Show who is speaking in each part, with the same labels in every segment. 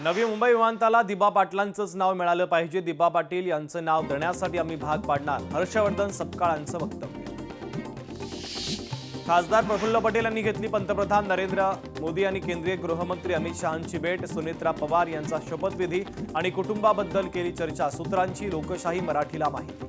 Speaker 1: नवी मुंबई विमानतळाला दिबा पाटलांचंच नाव मिळालं पाहिजे. दिबा पाटील यांचं नाव देण्यासाठी आम्ही भाग पाडणार. हर्षवर्धन सपकाळांचं वक्तव्य. खासदार प्रफुल्ल पटेल यांनी घेतली पंतप्रधान नरेंद्र मोदी आणि केंद्रीय गृहमंत्री अमित शहांची भेट. सुनेत्रा पवार यांचा शपथविधी आणि कुटुंबाबद्दल केली चर्चा. सूत्रांची लोकशाही मराठीला माहिती.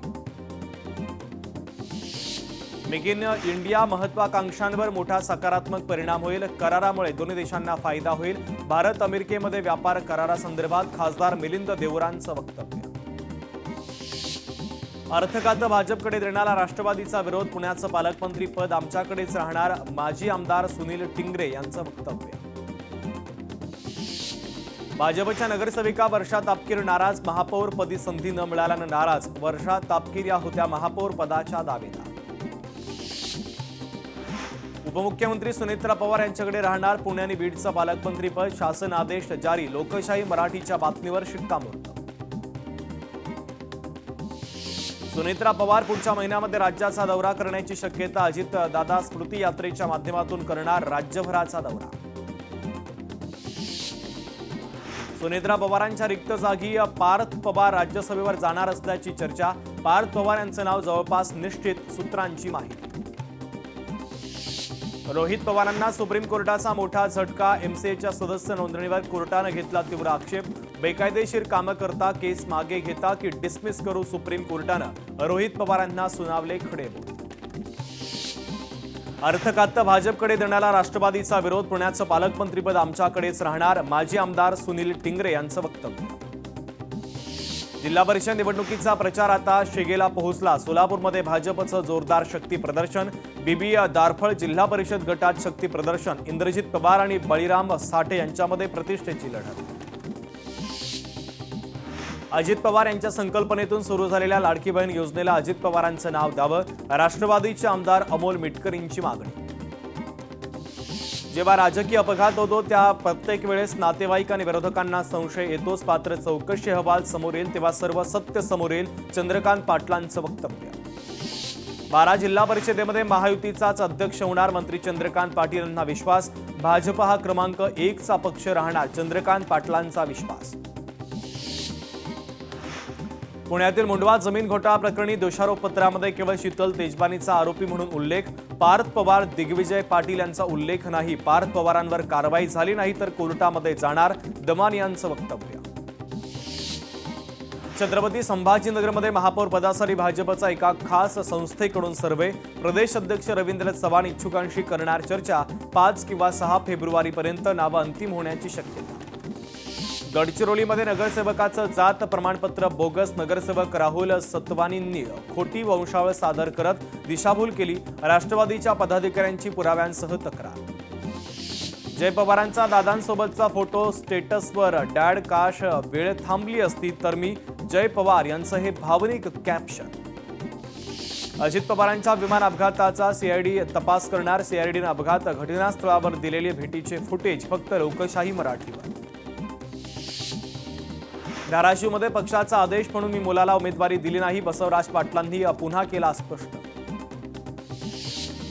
Speaker 1: मेक इन इंडिया महत्वाकांक्षांवर मोठा सकारात्मक परिणाम होईल. करारामुळे दोन्ही देशांना फायदा होईल. भारत अमेरिकेमध्ये व्यापार करारासंदर्भात खासदार मिलिंद देवरांचं वक्तव्य. अर्थखातं भाजपकडे देण्याला राष्ट्रवादीचा विरोध. पुण्याचं पालकमंत्री पद आमच्याकडेच राहणार. माजी आमदार सुनील टिंगरे यांचं वक्तव्य. भाजपच्या नगरसेविका वर्षा तापकीर नाराज. महापौर पदी संधी न मिळाल्यानं नाराज. वर्षा तापकीर या होत्या महापौर पदाच्या दावेदार. उपमुख्यमंत्री सुनेत्रा पवार यांच्याकडे राहणार. पुणे आणि बीडचं पालकमंत्री पद. शासन आदेश जारी. लोकशाही मराठीच्या बातमीवर शिक्कामोर्तब. सुनेत्रा पवार पुढच्या महिन्यामध्ये राज्याचा दौरा करण्याची शक्यता. अजित दादा स्मृती यात्रेच्या माध्यमातून करणार राज्यभराचा दौरा. सुनेत्रा पवारांच्या रिक्त जागी पार्थ पवार राज्यसभेवर जाणार असल्याची चर्चा. पार्थ पवार यांचं नाव जवळपास निश्चित. सूत्रांची माहिती. रोहित पवारांना सुप्रीम कोर्टाचा मोठा झटका. एमसीएच्या सदस्य नोंदणीवर कोर्टानं घेतला तीव्र आक्षेप. बेकायदेशीर कामं करता केस मागे घेता की डिसमिस करू सुप्रीम कोर्टानं रोहित पवारांना सुनावले खडेबोल. अर्थखातं भाजपकडे देण्याला राष्ट्रवादीचा विरोध. पुण्याचं पालकमंत्रीपद आमच्याकडेच राहणार. माजी आमदार सुनील टिंगरे यांचं वक्तव्य. जिल्हा परिषद निवडणुकीचा प्रचार आता शिगेला पोहोचला. सोलापूरमध्ये भाजपचं जोरदार शक्ती प्रदर्शन. बीबी दारफळ जिल्हा परिषद गटात शक्ती प्रदर्शन. इंद्रजित पवार आणि बळीराम साठे यांच्यामध्ये प्रतिष्ठेची लढत. अजित पवार यांच्या संकल्पनेतून सुरू झालेल्या लाडकी बहीण योजनेला अजित पवारांचं नाव द्यावं. राष्ट्रवादीचे आमदार अमोल मिटकरींची मागणी. जेव्हा राजकीय अपघात होतो त्या प्रत्येक वेळेस नातेवाईक आणि विरोधकांना संशय येतोच. मात्र चौकशी अहवाल समोर येईल तेव्हा सर्व सत्य समोर येईल. चंद्रकांत पाटलांचं वक्तव्य. 12 जिल्हा परिषदेमध्ये महायुतीचाच अध्यक्ष होणार. मंत्री चंद्रकांत पाटील यांना विश्वास. भाजप हा क्रमांक 1चा पक्ष राहणार. चंद्रकांत पाटलांचा विश्वास. पुण्यातील मुंडवा जमीन घोटाळा प्रकरणी दोषारोपपत्रामध्ये केवळ शीतल तेजबानीचा आरोपी म्हणून उल्लेख. पार्थ पवार, दिग्विजय पाटील यांचा उल्लेख नाही. पार्थ पवारांवर कारवाई झाली नाही तर कोर्टामध्ये जाणार. दमान यांचं वक्तव्य. छत्रपती संभाजीनगरमध्ये महापौर पदासाठी भाजपचा एका खास संस्थेकडून सर्व्हे. प्रदेश अध्यक्ष रवींद्र चव्हाण इच्छुकांशी करणार चर्चा. 5 किंवा 6 फेब्रुवारीपर्यंत नावं अंतिम होण्याची शक्यता. गडचिरोलीमध्ये नगरसेवकाचं जात प्रमाणपत्र बोगस. नगरसेवक राहुल सतवानींनी खोटी वंशावळ सादर करत दिशाभूल केली. राष्ट्रवादीच्या पदाधिकाऱ्यांची पुराव्यांसह तक्रार. जय पवारांचा दादांसोबतचा फोटो स्टेटसवर. डॅड काश वेळ थांबली असती तर मी. जय पवार यांचं हे भावनिक कॅप्शन. अजित पवारांच्या विमान अपघाताचा सीआयडी तपास करणार. सीआयडीनं अपघात घटनास्थळावर दिलेले भेटीचे फुटेज फक्त लोकशाही मराठीवर. धाराशिवमध्ये पक्षाचा आदेश म्हणून मी मुलाला उमेदवारी दिली नाही. बसवराज पाटलांनी पुन्हा केला स्पष्ट.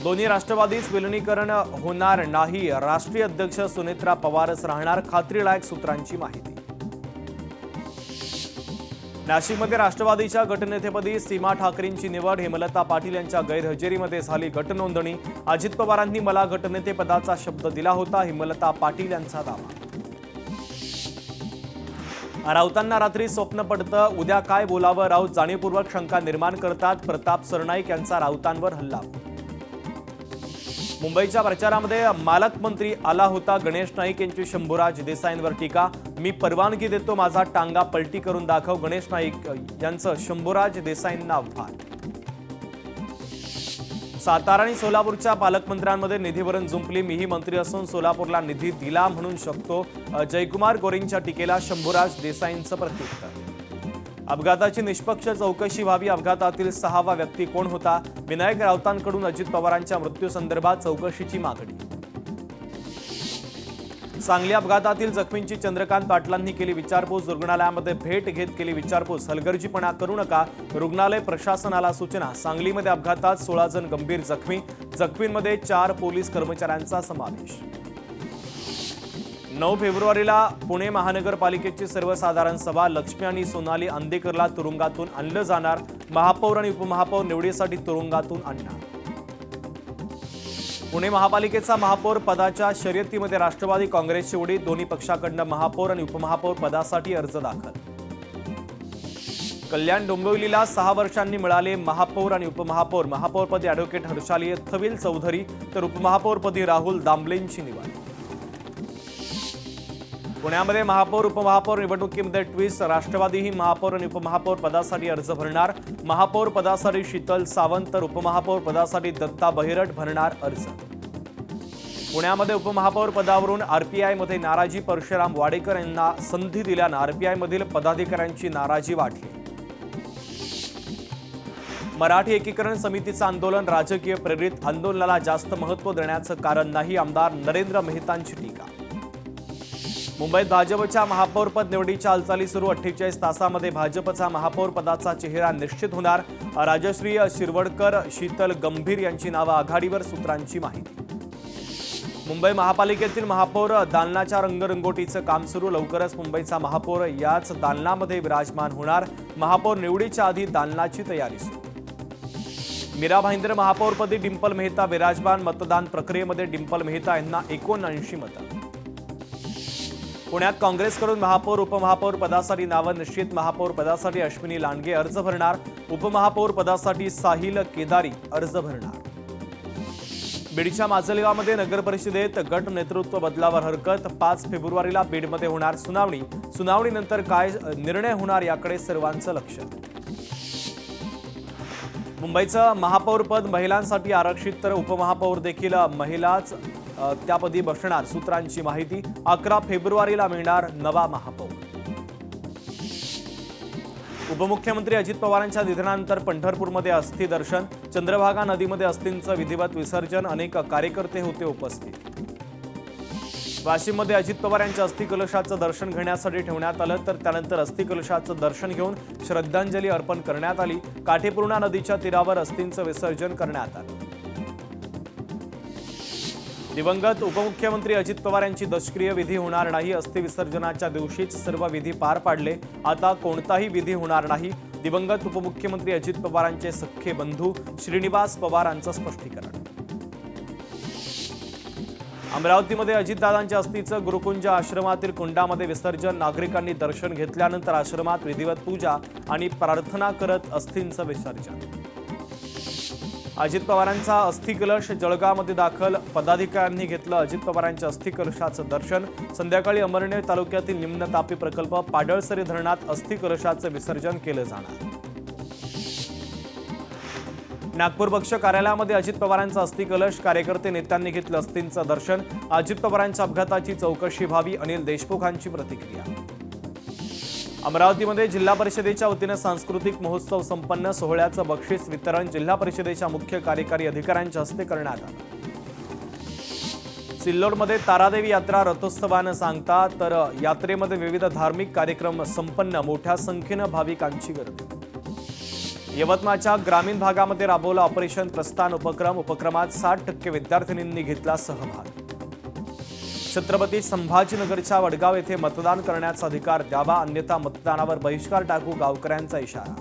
Speaker 1: दोन्ही राष्ट्रवादीच विलिनीकरण होणार नाही. राष्ट्रीय अध्यक्ष सुनेत्रा पवारच राहणार. खात्रीलायक सूत्रांची माहिती. नाशिकमध्ये राष्ट्रवादीच्या गटनेतेपदी सीमा ठाकरेंची निवड. हेमलता पाटील यांच्या गैरहजेरीमध्ये झाली गटनोंदणी. अजित पवारांनी मला गटनेतेपदाचा शब्द दिला होता. हेमलता पाटील यांचा दावा. राऊतांना रात्री स्वप्न पडतं. उद्या काय बोलावं. राऊत जाणीवपूर्वक शंका निर्माण करतात. प्रताप सरनाईक यांचा राऊतांवर हल्ला. मुंबईच्या प्रचारामध्ये मालकमंत्री आला होता. गणेश नाईक यांची शंभूराज देसाईंवर टीका. मी परवानगी देतो, माझा टांगा पलटी करून दाखव. गणेश नाईक यांचं शंभूराज देसाईंना आव्हान. सातारा आणि सोलापूरच्या पालकमंत्र्यांमध्ये निधीवरून जुंपली. मीही मंत्री असून सोलापूरला निधी दिला म्हणून शकतो. जयकुमार गोरेंच्या टीकेला शंभूराज देसाईंचं प्रत्युत्तर. अपघाताची निष्पक्ष चौकशी व्हावी. अपघातातील 6वा व्यक्ती कोण होता. विनायक राऊतांकडून अजित पवारांच्या मृत्यूसंदर्भात चौकशीची मागणी. सांगली अपघातातील जखमींची चंद्रकांत पाटलांनी केली विचारपूस. रुग्णालयामध्ये भेट घेत केली विचारपूस. हलगर्जीपणा करू नका. रुग्णालय प्रशासनाला सूचना. सांगलीमध्ये अपघातात 16 जण गंभीर जखमी. जखमींमध्ये 4 पोलीस कर्मचाऱ्यांचा समावेश. 9 फेब्रुवारीला पुणे महानगरपालिकेची सर्वसाधारण सभा. लक्ष्मी आणि सोनाली अंदेकरला तुरुंगातून आणलं जाणार. महापौर आणि उपमहापौर निवडीसाठी तुरुंगातून आणणार. पुणे महापालिकेचा महापौर पदाच्या शर्यतीमध्ये राष्ट्रवादी काँग्रेसची उडी. दोन्ही पक्षाकडनं महापौर आणि उपमहापौर पदासाठी अर्ज दाखल. कल्याण डोंबिवलीला 6 वर्षांनी मिळाले महापौर आणि उपमहापौर. महापौरपदी ॲडव्होकेट हर्षाली थविल चौधरी तर उपमहापौरपदी राहुल दामलेंची निवड. पुण्यामध्ये महापौर उपमहापौर निवडणुकीमध्ये ट्विस्ट. राष्ट्रवादीही महापौर आणि उपमहापौर पदासाठी अर्ज भरणार. महापौर पदासाठी शीतल सावंत तर उपमहापौर पदासाठी दत्ता बहिरट भरणार अर्ज. पुण्यामध्ये उपमहापौर पदावरून आरपीआयमध्ये नाराजी. परशुराम वाडेकर यांना संधी दिल्यानं आरपीआयमधील पदाधिकाऱ्यांची नाराजी वाढली. मराठी एकीकरण समितीचं आंदोलन राजकीय प्रेरित. आंदोलनाला जास्त महत्त्व देण्याचं कारण नाही. आमदार नरेंद्र मेहतांची टीका. मुंबईत भाजपच्या महापौरपद निवडीच्या हालचाली सुरू. 48 तासामध्ये भाजपचा महापौर पदाचा चेहरा निश्चित होणार. राजश्री शिरवडकर, शीतल गंभीर यांची नावं आघाडीवर. सूत्रांची माहिती. मुंबई महापालिकेतील महापौर दालनाच्या रंगरंगोटीचं काम सुरू. लवकरच मुंबईचा महापौर याच दालनामध्ये विराजमान होणार. महापौर निवडीच्या आधी दालनाची तयारी सुरू. मीरा भाईंदर महापौरपदी डिंपल मेहता विराजमान. मतदान प्रक्रियेमध्ये डिंपल मेहता यांना 79 मतं. पुण्यात काँग्रेसकडून महापौर उपमहापौर पदासाठी नावं निश्चित. महापौर पदासाठी अश्विनी लांडगे अर्ज भरणार. उपमहापौर पदासाठी साहिल केदारी अर्ज भरणार. बीडच्या माजलगावमध्ये नगरपरिषदेत गट नेतृत्व बदलावर हरकत. 5 फेब्रुवारीला बीडमध्ये होणार सुनावणी. सुनावणीनंतर काय निर्णय होणार याकडे सर्वांचं लक्ष. मुंबईचं महापौरपद महिलांसाठी आरक्षित तर उपमहापौर देखील महिलाच त्यापदी बसणार. सूत्रांची माहिती. 11 फेब्रुवारीला मिळणार नवा महापौर. उपमुख्यमंत्री अजित पवारांच्या निधनानंतर पंढरपूरमध्ये अस्थि दर्शन. चंद्रभागा नदीमध्ये अस्थींचं विधिवत विसर्जन. अनेक कार्यकर्ते होते उपस्थित. वाशिममध्ये अजित पवार यांच्या अस्थि कलशाचं दर्शन घेण्यासाठी ठेवण्यात आलं तर त्यानंतर अस्थि कलशाचं दर्शन घेऊन श्रद्धांजली अर्पण करण्यात आली. काठेपूर्णा नदीच्या तीरावर अस्थींचं विसर्जन करण्यात आलं. दिवंगत उपमुख्यमंत्री अजित पवार यांची दशक्रिय विधी होणार नाही. अस्थि विसर्जनाच्या दिवशीच सर्व विधी पार पाडले. आता कोणताही विधी होणार नाही. दिवंगत उपमुख्यमंत्री अजित पवारांचे सख्खे बंधू श्रीनिवास पवारांचं स्पष्टीकरण. अमरावतीमध्ये अजितदादांच्या अस्थीचं गुरुकुंज आश्रमातील कुंडामध्ये विसर्जन. नागरिकांनी दर्शन घेतल्यानंतर आश्रमात विधिवत पूजा आणि प्रार्थना करत अस्थींचं विसर्जन. अजित पवारांचा अस्थि कलश जळगावमध्ये दाखल. पदाधिकाऱ्यांनी घेतलं अजित पवारांच्या अस्थि कलशाचं दर्शन. संध्याकाळी अमळनेर तालुक्यातील निम्न तापी प्रकल्प पाडळसरी धरणात अस्थि कलशाचं विसर्जन केलं जाणार. नागपूर पक्ष कार्यालयामध्ये अजित पवारांचा अस्थि कलश. कार्यकर्ते नेत्यांनी घेतलं अस्थींचं दर्शन. अजित पवारांच्या अपघाताची चौकशी व्हावी. अनिल देशमुखांची प्रतिक्रिया. अमरावतीमध्ये जिल्हा परिषदेच्या वतीनं सांस्कृतिक महोत्सव संपन्न. सोहळ्याचं बक्षीस वितरण जिल्हा परिषदेच्या मुख्य कार्यकारी अधिकाऱ्यांच्या हस्ते करण्यात आलं. सिल्लोडमध्ये तारादेवी यात्रा रथोत्सवानं सांगता तर यात्रेमध्ये विविध धार्मिक कार्यक्रम संपन्न. मोठ्या संख्येनं भाविकांची गर्दी. यवतमाळच्या ग्रामीण भागामध्ये राबवला ऑपरेशन प्रस्थान उपक्रम. उपक्रमात 60% विद्यार्थिनींनी घेतला सहभाग. छत्रपती संभाजीनगरच्या वडगाव येथे मतदान करण्याचा अधिकार द्यावा, अन्यथा मतदानावर बहिष्कार टाकू. गावकऱ्यांचा इशारा.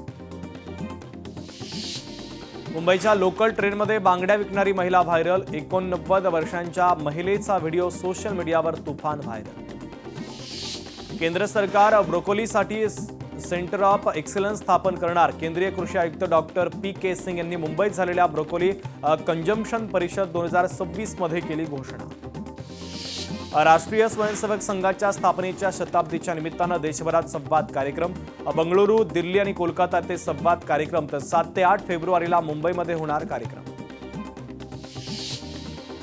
Speaker 1: मुंबईच्या लोकल ट्रेनमध्ये बांगड्या विकणारी महिला व्हायरल. 89 वर्षांच्या महिलेचा व्हिडिओ सोशल मीडियावर तुफान व्हायरल. केंद्र सरकार ब्रोकोलीसाठी सेंटर ऑफ एक्सलन्स स्थापन करणार. केंद्रीय कृषी आयुक्त डॉक्टर PK सिंग यांनी मुंबईत झालेल्या ब्रोकोली कंजम्पशन परिषद 2026 मध्ये केली घोषणा. राष्ट्रीय स्वयंसेवक संघाच्या स्थापनेच्या शताब्दीच्या निमित्तानं देशभरात संवाद कार्यक्रम. बंगळुरू, दिल्ली आणि कोलकाता ते संवाद कार्यक्रम. तर 7 ते 8 फेब्रुवारीला मुंबईमध्ये होणार कार्यक्रम.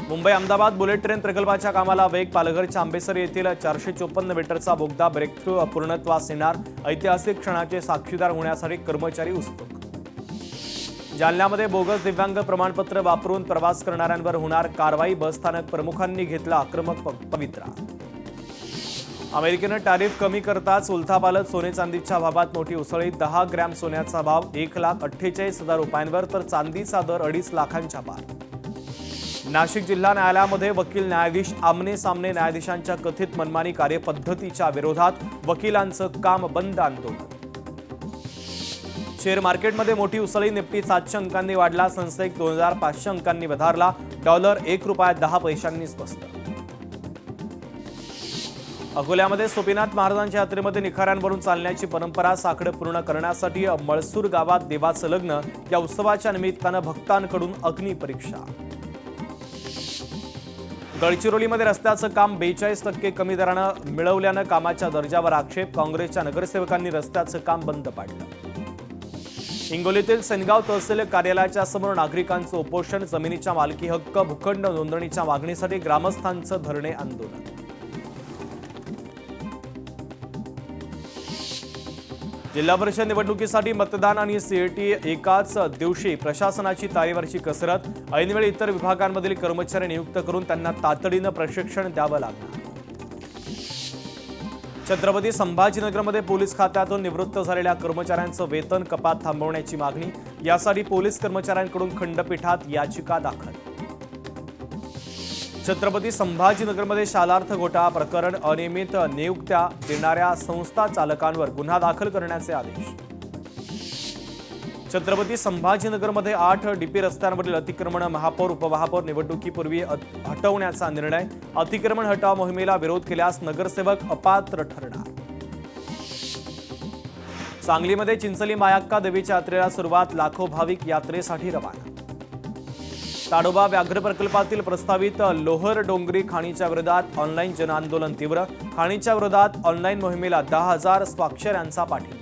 Speaker 1: मुंबई अहमदाबाद बुलेट ट्रेन प्रकल्पाच्या कामाला वेग. पालघरच्या आंबेसरी येथील 454 मीटरचा बोगदा ब्रेकथ्रू पूर्णत्वास येणार. ऐतिहासिक क्षणाचे साक्षीदार होण्यासाठी कर्मचारी उत्सुक. जालन्यामध्ये बोगस दिव्यांग प्रमाणपत्र वापरून प्रवास करणाऱ्यांवर होणार कारवाई. बसस्थानक प्रमुखांनी घेतला आक्रमक पवित्रा. अमेरिकेनं टॅरिफ कमी करताच उलथापालथ. सोने चांदीच्या भावात मोठी उसळी. 10 ग्रॅम सोन्याचा भाव 1,48,000 रुपयांवर तर चांदीचा दर 2.5 लाखांच्या पार. नाशिक जिल्हा न्यायालयामध्ये वकील न्यायाधीश आमने सामने न्यायाधीशांच्या कथित मनमानी कार्यपद्धतीच्या विरोधात वकिलांचं काम बंद आंदोलन। शेअर मार्केटमध्ये मोठी उसळी, निफ्टी 700 अंकांनी वाढला, सेन्सेक्स 2500 अंकांनी वधारला, डॉलर ₹1.10 स्वस्त। अकोल्यामध्ये सोपीनाथ महाराजांच्या यात्रेमध्ये निखाऱ्यांवरून चालण्याची परंपरा साखळं पूर्ण करण्यासाठी मळसूर गावात देवाचं लग्न, या उत्सवाच्या निमित्तानं भक्तांकडून अग्निपरीक्षा। गडचिरोलीमध्ये रस्त्याचं काम 42% कमी दरानं मिळवल्यानं कामाच्या दर्जावर आक्षेप, काँग्रेसच्या नगरसेवकांनी रस्त्याचं काम बंद पाडलं। हिंगोलीतील सेनगाव तहसील कार्यालयाच्या समोर नागरिकांचं उपोषण, जमिनीच्या मालकी हक्क, भूखंड नोंदणीच्या मागणीसाठी ग्रामस्थांचं धरणे आंदोलन। जिल्हा परिषद निवडणुकीसाठी मतदान आणि सीईटी एकाच दिवशी, प्रशासनाची तारेवरची कसरत, ऐनवेळी इतर विभागांमधील कर्मचारी नियुक्त करून त्यांना तातडीनं प्रशिक्षण द्यावं लागणार। छत्रपती संभाजीनगरमध्ये पोलीस खात्यातून निवृत्त झालेल्या कर्मचाऱ्यांचं वेतन कपात थांबवण्याची मागणी, यासाठी पोलीस कर्मचाऱ्यांकडून खंडपीठात याचिका दाखल। छत्रपती संभाजीनगरमध्ये शालार्थ घोटाळा प्रकरण, अनियमित नियुक्त्या देणाऱ्या संस्था चालकांवर गुन्हा दाखल करण्याचे आदेश। छत्रपती संभाजीनगरमध्ये 8 डीपी रस्त्यांवरील अतिक्रमण महापौर उपमहापौर निवडणुकीपूर्वी हटवण्याचा निर्णय, अतिक्रमण हटाव मोहिमेला विरोध केल्यास नगरसेवक अपात्र ठरणार। सांगलीमध्ये चिंचली मायाक्का देवीच्या यात्रेला सुरुवात, लाखो भाविक यात्रेसाठी रवाना। ताडोबा व्याघ्र प्रकल्पातील प्रस्तावित लोहर डोंगरी खाणीच्या विरोधात ऑनलाईन जनआंदोलन तीव्र, खाणीच्या विरोधात ऑनलाईन मोहिमेला 10,000 स्वाक्षऱ्यांचा पाठिंबा।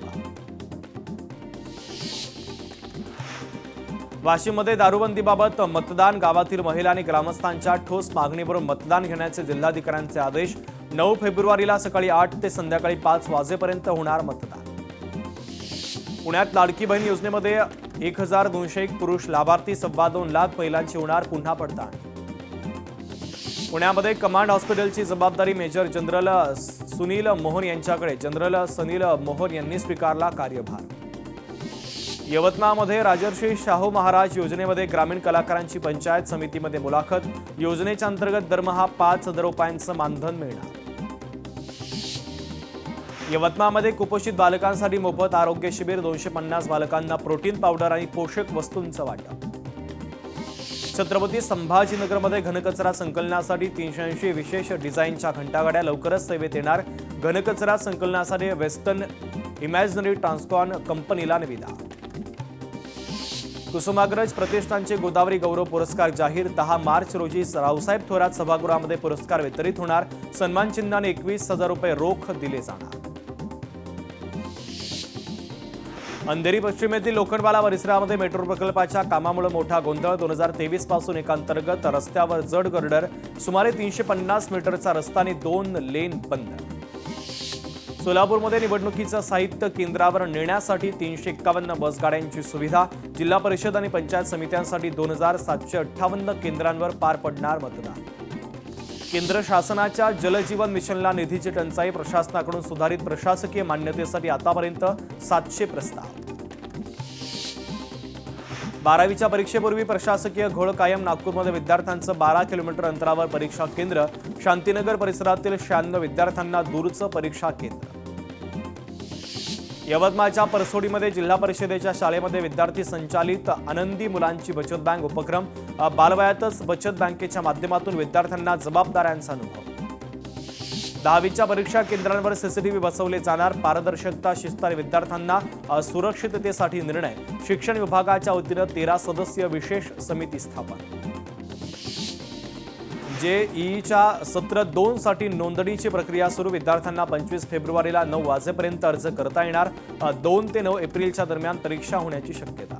Speaker 1: वाशिममध्ये दारूबंदीबाबत मतदान, गावातील महिला आणि ग्रामस्थांच्या ठोस मागणीवरून मतदान घेण्याचे जिल्हाधिकाऱ्यांचे आदेश, 9 फेब्रुवारीला सकाळी 8 ते संध्याकाळी 5 वाजेपर्यंत होणार मतदान। पुण्यात लाडकी बहीण योजनेमध्ये 1201 पुरुष लाभार्थी, 2.25 लाख महिलांची होणार पुन्हा पडताळणी। पुण्यामध्ये कमांड हॉस्पिटलची जबाबदारी मेजर जनरल सुनील मोहन यांच्याकडे, जनरल सुनील मोहन यांनी स्वीकारला कार्यभार। यवतमाळमध्ये राजर्षी शाहू महाराज योजनेमध्ये ग्रामीण कलाकारांची पंचायत समितीमध्ये मुलाखत, योजनेच्या अंतर्गत दरमहा 5,000 रुपयांचं मानधन मिळणार। यवतमाळमध्ये कुपोषित बालकांसाठी मोफत आरोग्य शिबिर, 250 बालकांना प्रोटीन पावडर आणि पोषक वस्तूंचं वाटप। छत्रपती संभाजीनगरमध्ये घनकचरा संकलनासाठी 380 विशेष डिझाईनच्या घंटागाड्या लवकरच सेवेत येणार, घनकचरा संकलनासाठी वेस्टर्न इमॅजिनरी ट्रान्सकॉन कंपनीला निविदा। कुसुमाग्रज प्रतिष्ठानचे गोदावरी गौरव पुरस्कार जाहीर, 10 मार्च रोजी रावसाहेब थोरात सभागृहामध्ये पुरस्कार वितरित होणार, सन्मान चिन्हाने 21,000 रुपये रोख दिले जाणार। अंधेरी पश्चिमेतील लोखंडवाला परिसरामध्ये मेट्रो प्रकल्पाच्या कामामुळे मोठा गोंधळ, 2023 पासून एकांतर्गत रस्त्यावर जड गर्डर, सुमारे 350 मीटरचा रस्ता आणि 2 लेन बंद। सोलापूरमध्ये निवडणुकीचं साहित्य केंद्रावर नेण्यासाठी 351 बसगाड्यांची सुविधा, जिल्हा परिषद आणि पंचायत समित्यांसाठी 2758 केंद्रांवर पार पडणार मतदान। केंद्र शासनाच्या जलजीवन मिशनला निधीची टंचाई, प्रशासनाकडून सुधारित प्रशासकीय मान्यतेसाठी आतापर्यंत 700 प्रस्ताव। 12वीच्या परीक्षेपूर्वी प्रशासकीय घोळ कायम, नागपूरमध्ये विद्यार्थ्यांचं 12 किलोमीटर अंतरावर परीक्षा केंद्र, शांतीनगर परिसरातील 96 विद्यार्थ्यांना दूरचं परीक्षा केंद्र। यवतमाळच्या परसोडीमध्ये जिल्हा परिषदेच्या शाळेमध्ये विद्यार्थी संचालित आनंदी मुलांची बचत बँक उपक्रम, बालवयातच बचत बँकेच्या माध्यमातून विद्यार्थ्यांना जबाबदाऱ्यांचा अनुभव। 10वीच्या परीक्षा केंद्रांवर सीसीटीव्ही बसवले जाणार, पारदर्शकता, शिस्त आणि विद्यार्थ्यांना सुरक्षिततेसाठी निर्णय, शिक्षण विभागाच्या वतीनं 13 सदस्यीय विशेष समिती स्थापन। जेईईच्या सत्र 2 साठी नोंदणीची प्रक्रिया सुरू, विद्यार्थ्यांना 25 फेब्रुवारीला 9 वाजेपर्यंत अर्ज करता येणार, 2 ते 9 एप्रिलच्या दरम्यान परीक्षा होण्याची शक्यता।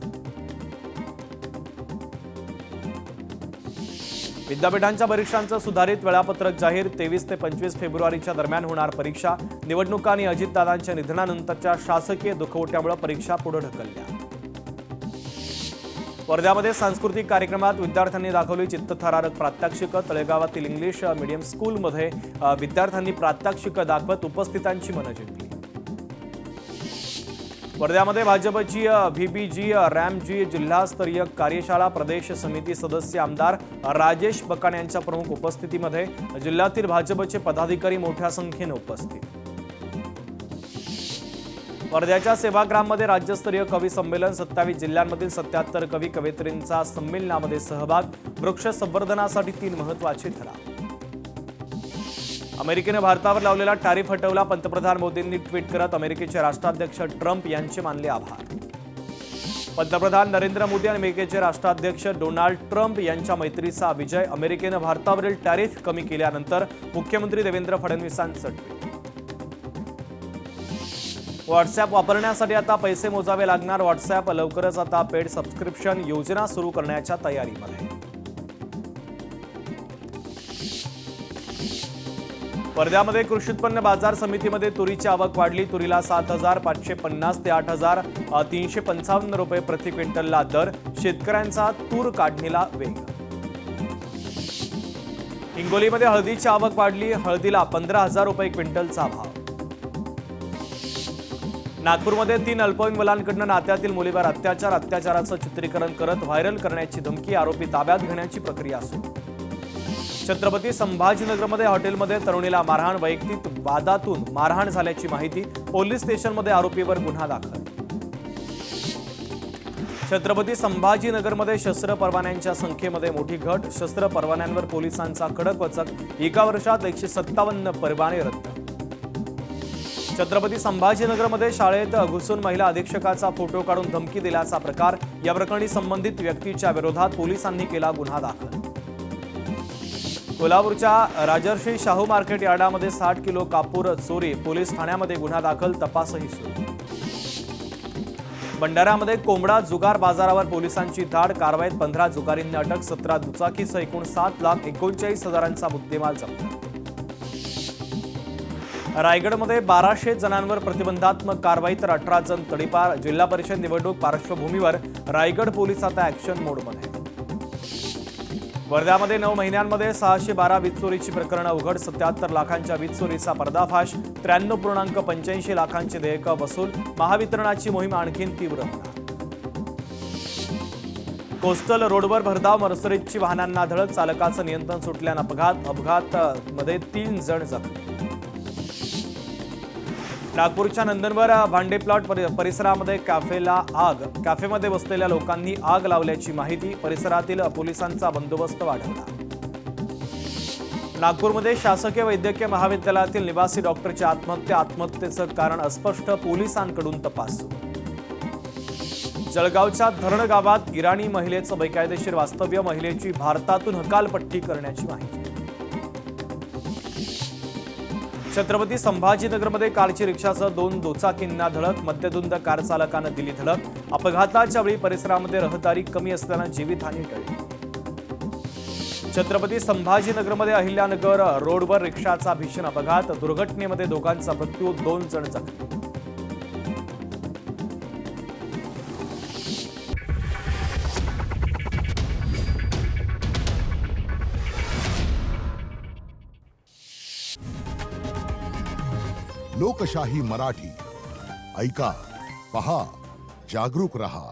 Speaker 1: विद्यापीठांच्या परीक्षांचं सुधारित वेळापत्रक जाहीर, 23 ते 25 फेब्रुवारीच्या दरम्यान होणार परीक्षा, निवडणुका आणि अजितदादांच्या निधनानंतरच्या शासकीय दुखवट्यामुळे परीक्षा पुढे ढकलल्या। वर्ध्यामध्ये सांस्कृतिक कार्यक्रमात विद्यार्थ्यांनी दाखवली चित्तथरारक प्रात्यक्षिकं, तळेगावातील इंग्लिश मीडियम स्कूलमध्ये विद्यार्थ्यांनी प्रात्यक्षिकं दाखवत उपस्थितांची मनं जिंकली। वर्ध्यामध्ये भाजपची व्हीबीजी रॅमजी जिल्हास्तरीय कार्यशाळा प्रदेश समिती सदस्य आमदार राजेश बकान यांच्या प्रमुख उपस्थितीमध्ये जिल्ह्यातील भाजपचे पदाधिकारी मोठ्या संख्येने उपस्थित. वर्ध्याच्या सेवाग्राममध्ये राज्यस्तरीय कवी संमेलन 27 जिल्ह्यांमधील 77 कवी कवयित्रींचा संमेलनामध्ये सहभाग. वृक्ष संवर्धनासाठी 3 महत्त्वाचे ठराव. अमेरिकेने भारतावर लावलेला टॅरिफ हटवला. पंतप्रधान मोदींनी ट्विट करत अमेरिकेचे राष्ट्राध्यक्ष ट्रम्प यांचे मानले आभार. पंतप्रधान नरेंद्र मोदी आणि अमेरिकेचे राष्ट्राध्यक्ष डोनाल्ड ट्रम्प यांच्या मैत्रीचा विजय. अमेरिकेने भारतावरील टॅरिफ कमी केल्यानंतर मुख्यमंत्री देवेंद्र फडणवीसांचं ट्विट. व्हॉट्सअॅप वापरण्यासाठी आता पैसे मोजावे लागणार. व्हॉट्सअॅप लवकरच आता पेड सबस्क्रिप्शन योजना सुरू करण्याच्या तयारीमध्ये. वर्ध्यामध्ये कृषी उत्पन्न बाजार समितीमध्ये तुरीची आवक वाढली. तुरीला 7,550 ते 8,355 रुपये प्रति क्विंटलला दर. शेतकऱ्यांचा तूर काढणीला वेग. हिंगोलीमध्ये हळदीची आवक वाढली. हळदीला 15,000 रुपये क्विंटलचा भाव. नागपूरमध्ये 3 अल्पवयीन मुलांकडून नात्यातील मुलीवर अत्याचाराचं चित्रीकरण करत व्हायरल करण्याची धमकी. आरोपी ताब्यात घेण्याची प्रक्रिया सुरू. छत्रपती संभाजीनगरमध्ये हॉटेलमध्ये तरुणीला मारहाण. वैयक्तिक वादातून मारहाण झाल्याची माहिती. पोलीस स्टेशनमध्ये आरोपीवर गुन्हा दाखल. छत्रपती संभाजीनगरमध्ये शस्त्र परवान्यांच्या संख्येमध्ये मोठी घट. शस्त्र परवान्यांवर पोलिसांचा कडक वचक. एका वर्षात 157 परवाने रद्द. छत्रपती संभाजीनगरमध्ये शाळेत घुसून महिला अधीक्षकाचा फोटो काढून धमकी दिल्याचा प्रकार. या प्रकरणी संबंधित व्यक्तीच्या विरोधात पोलिसांनी केला गुन्हा दाखल. कोल्हापूरच्या राजर्षी शाहू मार्केट यार्डामध्ये 60 किलो कापूर चोरी. पोलीस ठाण्यामध्ये गुन्हा दाखल. तपासही सुरू. भंडाऱ्यामध्ये कोंबडा जुगार बाजारावर पोलिसांची धाड. कारवाईत 15 जुगारींना अटक. 17 दुचाकीसह एकूण 7,39,000चा मुद्देमाल जप्त. रायगडमध्ये 1200 जणांवर प्रतिबंधात्मक कारवाई तर 18 जण तडीपार. जिल्हा परिषद निवडणूक पार्श्वभूमीवर रायगड पोलीस आता ॲक्शन मोडमध्ये. वर्ध्यामध्ये 9 महिन्यांमध्ये 612 वीज चोरीची प्रकरणं उघड. 77 लाखांच्या वीज चोरीचा पर्दाफाश. 93.85 लाखांचे देयकं वसूल. महावितरणाची मोहीम आणखीन तीव्र होणार. कोस्टल रोडवर भरधाव मर्सरीजची वाहनांना धडक. चालकाचं नियंत्रण सुटल्यानं अपघातामध्ये 3 जण जखमी. नागपूरच्या नंदनवर भांडे प्लॉट परिसरामध्ये कॅफेला आग. कॅफेमध्ये बसलेल्या लोकांनी आग लावल्याची माहिती. परिसरातील पोलिसांचा बंदोबस्त वाढवला. नागपूरमध्ये शासकीय वैद्यकीय महाविद्यालयातील निवासी डॉक्टरची आत्महत्या. आत्महत्येचं कारण अस्पष्ट. पोलिसांकडून तपास सुरू. जळगावच्या धरण गावात इराणी महिलेचं बेकायदेशीर वास्तव्य. महिलेची भारतातून हकालपट्टी करण्याची माहिती. छत्रपती संभाजीनगरमध्ये कारची रिक्षासह 2 दुचाकींना धडक. मद्यधुंद कार चालकानं दिली धडक. अपघाताच्या वेळी परिसरामध्ये रहदारी कमी असल्यानं जीवितहानी टळली. छत्रपती संभाजीनगरमध्ये अहिल्यानगर रोडवर रिक्षाचा भीषण अपघात. दुर्घटनेमध्ये दोघांचा मृत्यू. 2 जण जखमी.
Speaker 2: लोकशाही मराठी ऐका, पहा, जागरूक रहा.